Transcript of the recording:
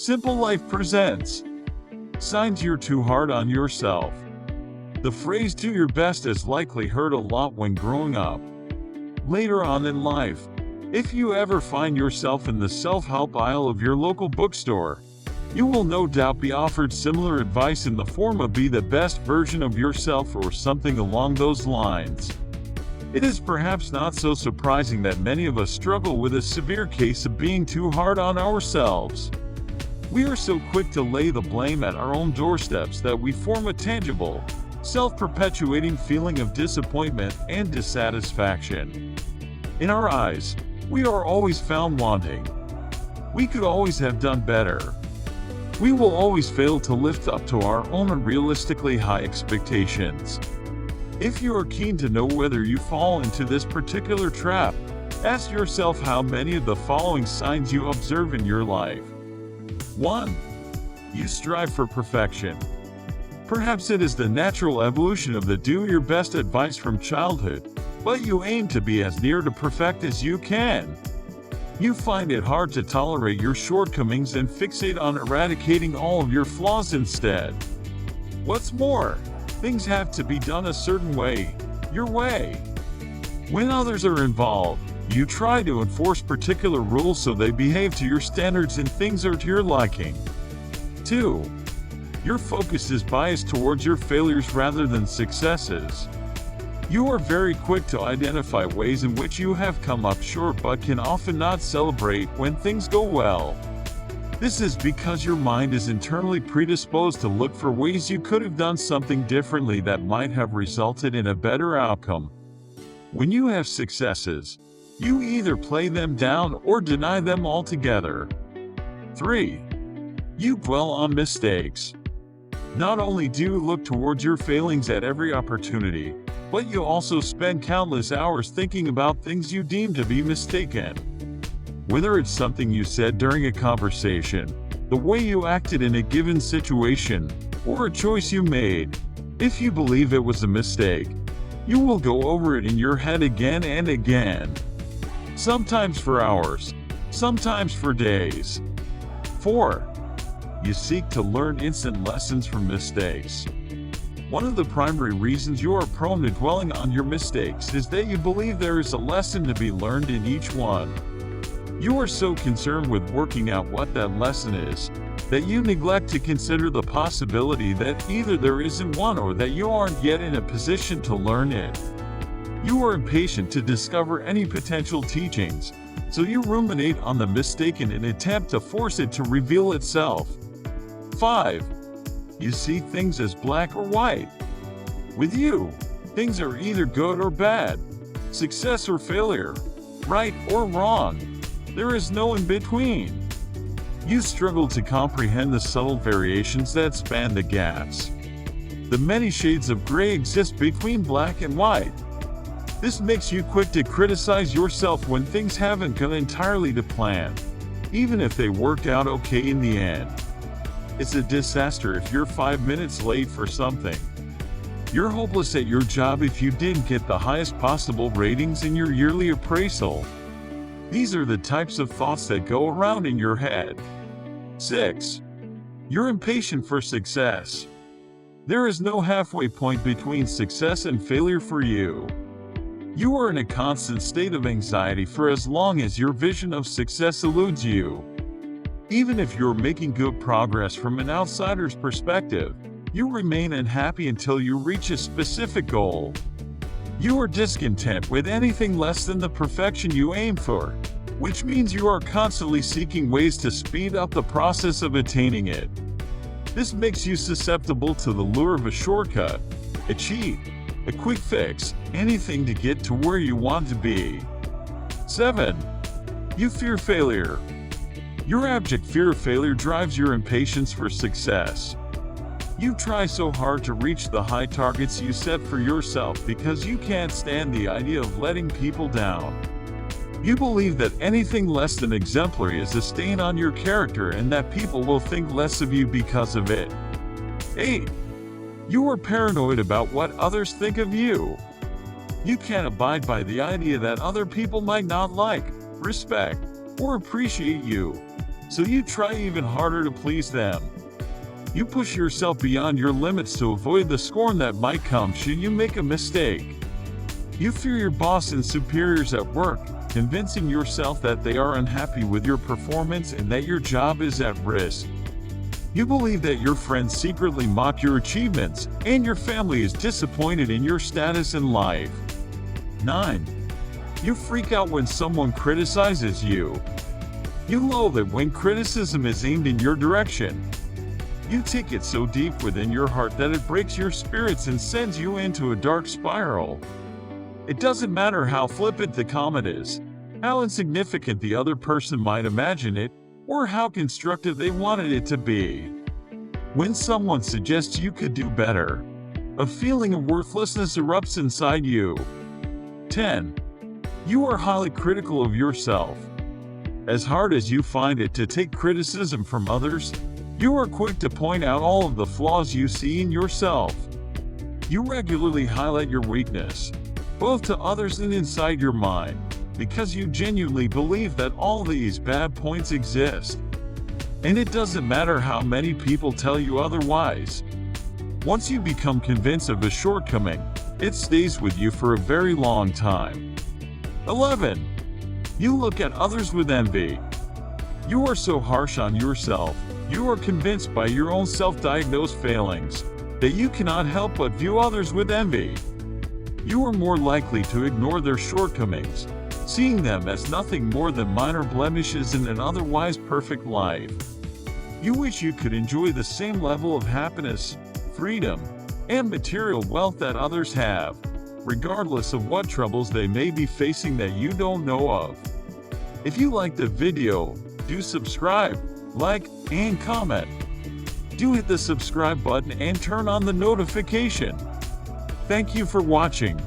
Simple Life presents Signs You're Too Hard on Yourself. The phrase "do your best" is likely heard a lot when growing up. Later on in life, if you ever find yourself in the self-help aisle of your local bookstore, you will no doubt be offered similar advice in the form of "be the best version of yourself" or something along those lines. It is perhaps not so surprising that many of us struggle with a severe case of being too hard on ourselves. We are so quick to lay the blame at our own doorsteps that we form a tangible, self-perpetuating feeling of disappointment and dissatisfaction. In our eyes, we are always found wanting. We could always have done better. We will always fail to live up to our own unrealistically high expectations. If you are keen to know whether you fall into this particular trap, ask yourself how many of the following signs you observe in your life. 1. You strive for perfection. Perhaps it is the natural evolution of the "do your best" advice from childhood, but you aim to be as near to perfect as you can. You find it hard to tolerate your shortcomings and fixate on eradicating all of your flaws instead. What's more, things have to be done a certain way, your way. When others are involved, you try to enforce particular rules so they behave to your standards and things are to your liking. 2. Your focus is biased towards your failures rather than successes. You are very quick to identify ways in which you have come up short but can often not celebrate when things go well. This is because your mind is internally predisposed to look for ways you could have done something differently that might have resulted in a better outcome. When you have successes, you either play them down or deny them altogether. 3. You dwell on mistakes. Not only do you look towards your failings at every opportunity, but you also spend countless hours thinking about things you deem to be mistaken. Whether it's something you said during a conversation, the way you acted in a given situation, or a choice you made, if you believe it was a mistake, you will go over it in your head again and again. Sometimes for hours, sometimes for days. 4. You seek to learn instant lessons from mistakes. One of the primary reasons you are prone to dwelling on your mistakes is that you believe there is a lesson to be learned in each one. You are so concerned with working out what that lesson is, that you neglect to consider the possibility that either there isn't one or that you aren't yet in a position to learn it. You are impatient to discover any potential teachings, so you ruminate on the mistake in an attempt to force it to reveal itself. 5. You see things as black or white. With you, things are either good or bad, success or failure, right or wrong. There is no in between. You struggle to comprehend the subtle variations that span the gaps. The many shades of gray exist between black and white. This makes you quick to criticize yourself when things haven't gone entirely to plan, even if they worked out okay in the end. It's a disaster if you're 5 minutes late for something. You're hopeless at your job if you didn't get the highest possible ratings in your yearly appraisal. These are the types of thoughts that go around in your head. 6. You're impatient for success. There is no halfway point between success and failure for you. You are in a constant state of anxiety for as long as your vision of success eludes you. Even if you're making good progress from an outsider's perspective, you remain unhappy until you reach a specific goal. You are discontent with anything less than the perfection you aim for, which means you are constantly seeking ways to speed up the process of attaining it. This makes you susceptible to the lure of a shortcut, a cheat, a quick fix, anything to get to where you want to be. 7. You fear failure. Your abject fear of failure drives your impatience for success. You try so hard to reach the high targets you set for yourself because you can't stand the idea of letting people down. You believe that anything less than exemplary is a stain on your character and that people will think less of you because of it. 8. You are paranoid about what others think of you. You can't abide by the idea that other people might not like, respect, or appreciate you. so you try even harder to please them. You push yourself beyond your limits to avoid the scorn that might come should you make a mistake. You fear your boss and superiors at work, convincing yourself that they are unhappy with your performance and that your job is at risk. You believe that your friends secretly mock your achievements, and your family is disappointed in your status in life. 9. You freak out when someone criticizes you. You loathe it when criticism is aimed in your direction. You take it so deep within your heart that it breaks your spirits and sends you into a dark spiral. It doesn't matter how flippant the comment is, how insignificant the other person might imagine it, or how constructive they wanted it to be. When someone suggests you could do better, a feeling of worthlessness erupts inside you. 10. You are highly critical of yourself. As hard as you find it to take criticism from others, you are quick to point out all of the flaws you see in yourself. You regularly highlight your weakness, both to others and inside your mind, because you genuinely believe that all these bad points exist. And it doesn't matter how many people tell you otherwise. Once you become convinced of a shortcoming, it stays with you for a very long time. 11. You look at others with envy. You are so harsh on yourself. You are convinced by your own self-diagnosed failings that you cannot help but view others with envy. You are more likely to ignore their shortcomings, seeing them as nothing more than minor blemishes in an otherwise perfect life. You wish you could enjoy the same level of happiness, freedom, and material wealth that others have, regardless of what troubles they may be facing that you don't know of. If you liked the video, do subscribe, like, and comment. Do hit the subscribe button and turn on the notification. Thank you for watching.